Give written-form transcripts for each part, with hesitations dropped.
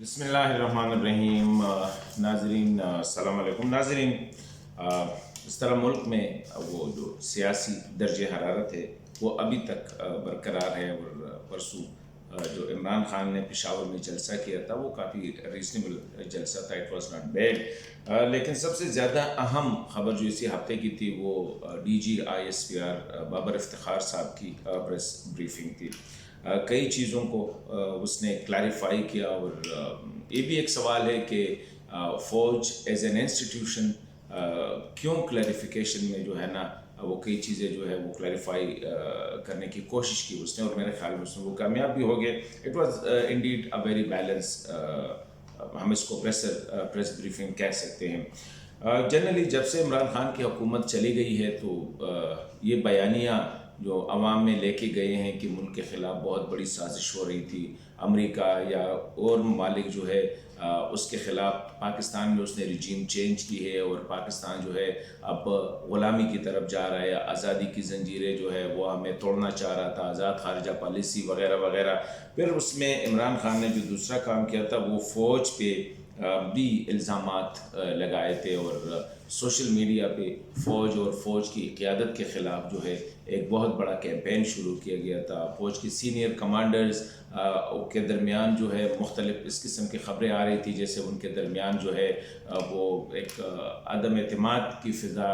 بسم اللہ الرحمن الرحیم۔ ناظرین السلام علیکم۔ ناظرین، اس طرح ملک میں وہ جو سیاسی درجہ حرارت ہے وہ ابھی تک برقرار ہے، اور پرسوں جو عمران خان نے پشاور میں جلسہ کیا تھا وہ کافی ریزنیبل جلسہ تھا، اٹ واز ناٹ بیڈ۔ لیکن سب سے زیادہ اہم خبر جو اسی ہفتے کی تھی وہ D G I S P R Babar Iftikhar sahab کی پریس بریفنگ تھی۔ کئی چیزوں کو اس نے کلیریفائی کیا، اور یہ بھی ایک سوال ہے کہ فوج ایز این انسٹیٹیوشن کیوں کلیریفیکیشن میں جو ہے نا وہ کئی چیزیں جو ہے وہ کلیریفائی کرنے کی کوشش کی اس نے، اور میرے خیال میں اس میں وہ کامیاب بھی ہو گئے۔ It was indeed a very balance, ہم اس کو پریس بریفنگ کہہ سکتے ہیں۔ جنرلی جب سے عمران خان کی حکومت چلی گئی ہے تو یہ بیانیہ جو عوام میں لے کے گئے ہیں کہ ملک کے خلاف بہت بڑی سازش ہو رہی تھی، امریکہ یا اور ممالک جو ہے اس کے خلاف، پاکستان میں اس نے رجیم چینج کی ہے اور پاکستان جو ہے اب غلامی کی طرف جا رہا ہے، آزادی کی زنجیریں جو ہے وہ ہمیں توڑنا چاہ رہا تھا، آزاد خارجہ پالیسی وغیرہ وغیرہ۔ پھر اس میں عمران خان نے جو دوسرا کام کیا تھا وہ فوج پہ بھی الزامات لگائے تھے، اور سوشل میڈیا پہ فوج اور فوج کی قیادت کے خلاف جو ہے ایک بہت بڑا کیمپین شروع کیا گیا تھا۔ فوج کی سینئر کمانڈرز کے درمیان جو ہے مختلف اس قسم کی خبریں آ رہی تھی، جیسے ان کے درمیان جو ہے وہ ایک عدم اعتماد کی فضا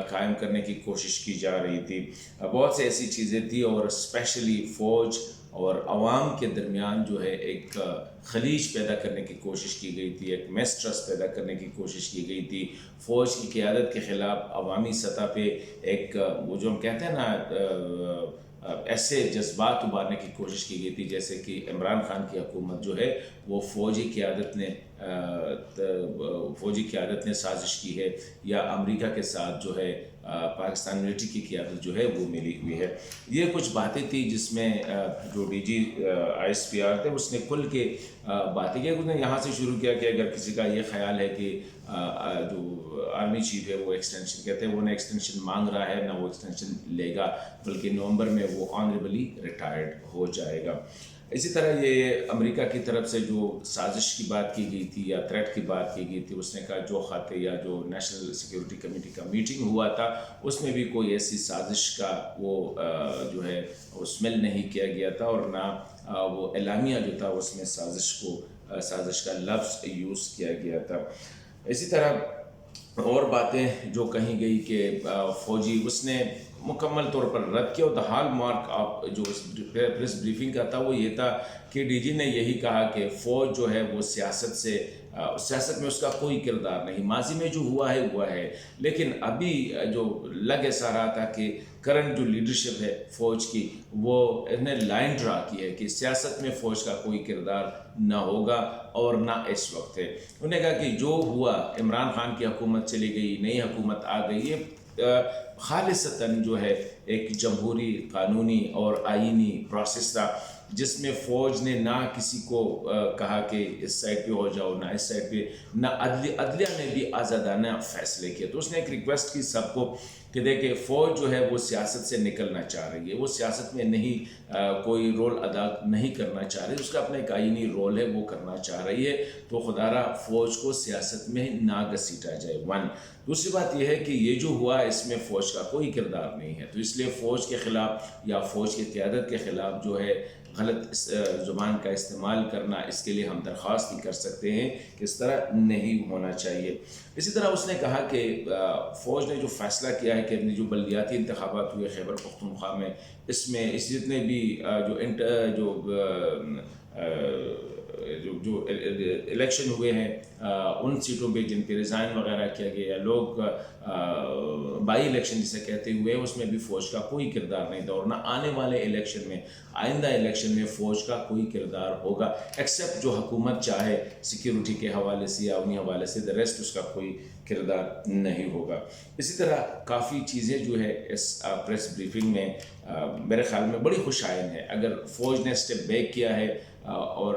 قائم کرنے کی کوشش کی جا رہی تھی۔ بہت سے ایسی چیزیں تھیں، اور اسپیشلی فوج اور عوام کے درمیان جو ہے ایک خلیج پیدا کرنے کی کوشش کی گئی تھی، ایک میسٹرس پیدا کرنے کی کوشش کی گئی تھی۔ فوج کی قیادت کے خلاف عوامی سطح پہ ایک وہ جو ہم کہتے ہیں نا ایسے جذبات ابھارنے کی کوشش کی گئی تھی، جیسے کہ عمران خان کی حکومت جو ہے وہ فوجی قیادت نے سازش کی ہے، یا امریکہ کے ساتھ جو ہے پاکستان ملٹری کی قیادت جو ہے وہ ملی ہوئی ہے۔ یہ کچھ باتیں تھیں جس میں جو D G I S P R تھے اس نے کھل کے باتیں کی۔ اس نے یہاں سے شروع کیا کہ اگر کسی کا یہ خیال ہے کہ جو آرمی چیف ہے وہ ایکسٹینشن کہتے ہیں، وہ نہ ایکسٹینشن مانگ رہا ہے نہ وہ ایکسٹینشن لے گا، بلکہ نومبر میں وہ آنریبلی ریٹائرڈ ہو جائے گا۔ اسی طرح یہ امریکہ کی طرف سے جو سازش کی بات کی گئی تھی یا تھریٹ کی بات کی گئی تھی، اس نے کہا جو خط یا جو نیشنل سیکیورٹی کمیٹی کا میٹنگ ہوا تھا اس میں بھی کوئی ایسی سازش کا وہ جو ہے وہ اسمیل نہیں کیا گیا تھا، اور نہ وہ اعلامیہ جو تھا اس میں سازش کا لفظ یوز کیا گیا تھا۔ اسی طرح اور باتیں جو کہیں گئی کہ فوجی اس نے مکمل طور پر رد کیا، اور ہال مارک آپ جو پریس بریفنگ کا تھا وہ یہ تھا کہ ڈی جی نے یہی کہا کہ فوج جو ہے وہ سیاست میں اس کا کوئی کردار نہیں، ماضی میں جو ہوا ہے، لیکن ابھی جو لگ ایسا رہا تھا کہ کرنٹ جو لیڈرشپ ہے فوج کی وہ انہیں لائن ڈرا کی ہے کہ سیاست میں فوج کا کوئی کردار نہ ہوگا اور نہ اس وقت ہے۔ انہوں نے کہا کہ جو ہوا، عمران خان کی حکومت چلی گئی، نئی حکومت آ گئی، یہ خالصتاً جو ہے ایک جمہوری قانونی اور آئینی پروسیس تھا، جس میں فوج نے نہ کسی کو کہا کہ اس سائڈ پہ ہو جاؤ، نہ اس سائڈ پہ، نہ عدلیہ نے بھی آزادانہ فیصلے کیے۔ تو اس نے ایک ریکویسٹ کی سب کو کہ دیکھیں فوج جو ہے وہ سیاست سے نکلنا چاہ رہی ہے، وہ سیاست میں نہیں کوئی رول ادا نہیں کرنا چاہ رہی، اس کا اپنا ایک آئینی رول ہے وہ کرنا چاہ رہی ہے، تو خدا را فوج کو سیاست میں نہ گھسیٹا جائے۔ دوسری بات یہ ہے کہ یہ جو ہوا اس میں فوج کا کوئی کردار نہیں ہے، تو اس لیے فوج کے خلاف یا فوج کی قیادت کے خلاف جو ہے غلط زبان کا استعمال کرنا، اس کے لیے ہم درخواست بھی کر سکتے ہیں کہ اس طرح نہیں ہونا چاہیے۔ اسی طرح اس نے کہا کہ فوج نے جو فیصلہ کیا ہے کہ اپنی جو بلدیاتی انتخابات ہوئے خیبر پختونخوا میں، اس میں جتنے بھی جو الیکشن ہوئے ہیں ان سیٹوں پہ جن پہ ریزائن وغیرہ کیا گیا، لوگ بائی الیکشن جسے کہتے ہوئے، اس میں بھی فوج کا کوئی کردار نہیں تھا، اور نہ آنے والے الیکشن میں، آئندہ الیکشن میں فوج کا کوئی کردار ہوگا، ایکسیپٹ جو حکومت چاہے سیکیورٹی کے حوالے سے یا انہی حوالے سے، دی ریسٹ اس کا کوئی کردار نہیں ہوگا۔ اسی طرح کافی چیزیں جو ہے اس پریس بریفنگ میں میرے خیال میں بڑی خوش آئند ہے۔ اگر فوج نے اسٹیپ بیک کیا ہے اور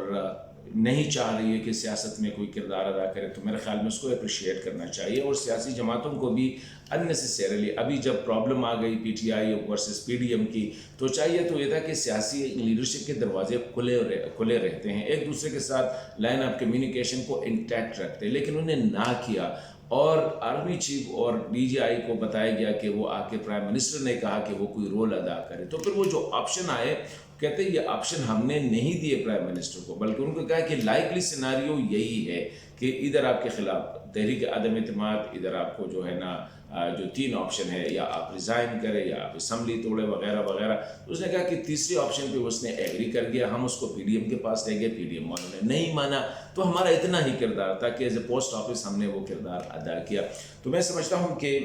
نہیں چاہ رہی ہے کہ سیاست میں کوئی کردار ادا کرے، تو میرے خیال میں اس کو اپریشیٹ کرنا چاہیے. اور سیاسی جماعتوں کو بھی اننیسیسریلی ابھی جب پرابلم آ گئی P T I versus P D M کی، تو چاہیے تو یہ تھا کہ سیاسی لیڈرشپ کے دروازے کھلے رہتے ہیں، ایک دوسرے کے ساتھ لائن آف کمیونیکیشن کو انٹیکٹ رکھتے ہیں، لیکن انہیں نہ کیا. اور آرمی چیف اور ڈی جی آئی کو بتایا گیا کہ وہ آ کے پرائم منسٹر نے کہا کہ وہ کوئی رول ادا کرے. تو پھر وہ جو آپشن آئے، کہتے ہیں یہ آپشن ہم نے نہیں دیے پرائم منسٹر کو، بلکہ ان کو کہا کہ لائکلی سیناریو یہی ہے کہ ادھر آپ کے خلاف تحریک عدم اعتماد، ادھر آپ کو جو ہے نا جو 3 آپشن ہے، یا آپ ریزائن کریں یا آپ اسمبلی توڑے وغیرہ وغیرہ. تو اس نے کہا کہ تیسری آپشن پہ اس نے ایگری کر گیا، ہم اس کو پی ڈی ایم کے پاس لے گئے، پی ڈی ایم والوں نے نہیں مانا. تو ہمارا اتنا ہی کردار تھا کہ ایز اے پوسٹ آفس ہم نے وہ کردار ادا کیا. تو میں سمجھتا ہوں کہ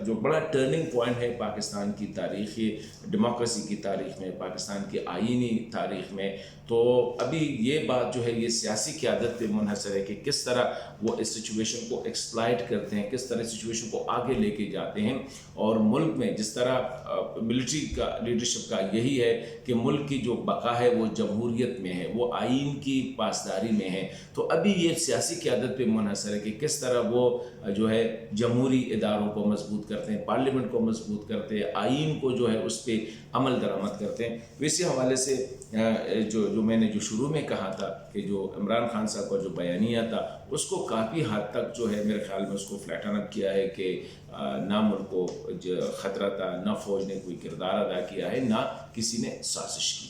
جو بڑا ٹرننگ پوائنٹ ہے پاکستان کی تاریخی ڈیموکریسی کی تاریخ میں، پاکستان کی آئینی تاریخ میں، تو ابھی یہ بات جو ہے یہ سیاسی قیادت پہ منحصر ہے کہ کس طرح وہ اس سچویشن کو ایکسپلائٹ کرتے ہیں، کس طرح سچویشن کو آگے لے کے جاتے ہیں. اور ملک میں جس طرح ملٹری کا لیڈرشپ کا یہی ہے کہ ملک کی جو بقا ہے وہ جمہوریت میں ہے، وہ آئین کی پاسداری میں ہے. تو ابھی یہ سیاسی قیادت پہ منحصر ہے کہ کس طرح وہ جو ہے جمہوری اداروں کو مضبوط کرتے ہیں، پارلیمنٹ کو مضبوط کرتے ہیں، آئین کو جو ہے اس پہ عمل درآمد کرتے ہیں. اسی حوالے سے جو میں نے جو شروع میں کہا تھا کہ جو عمران خان صاحب کا جو بیانیہ تھا، اس کو کافی حد تک جو ہے میرے خیال میں اس کو فلیٹن اپ کیا ہے کہ نہ ملک کو خطرہ تھا، نہ فوج نے کوئی کردار ادا کیا ہے، نہ کسی نے سازش کی.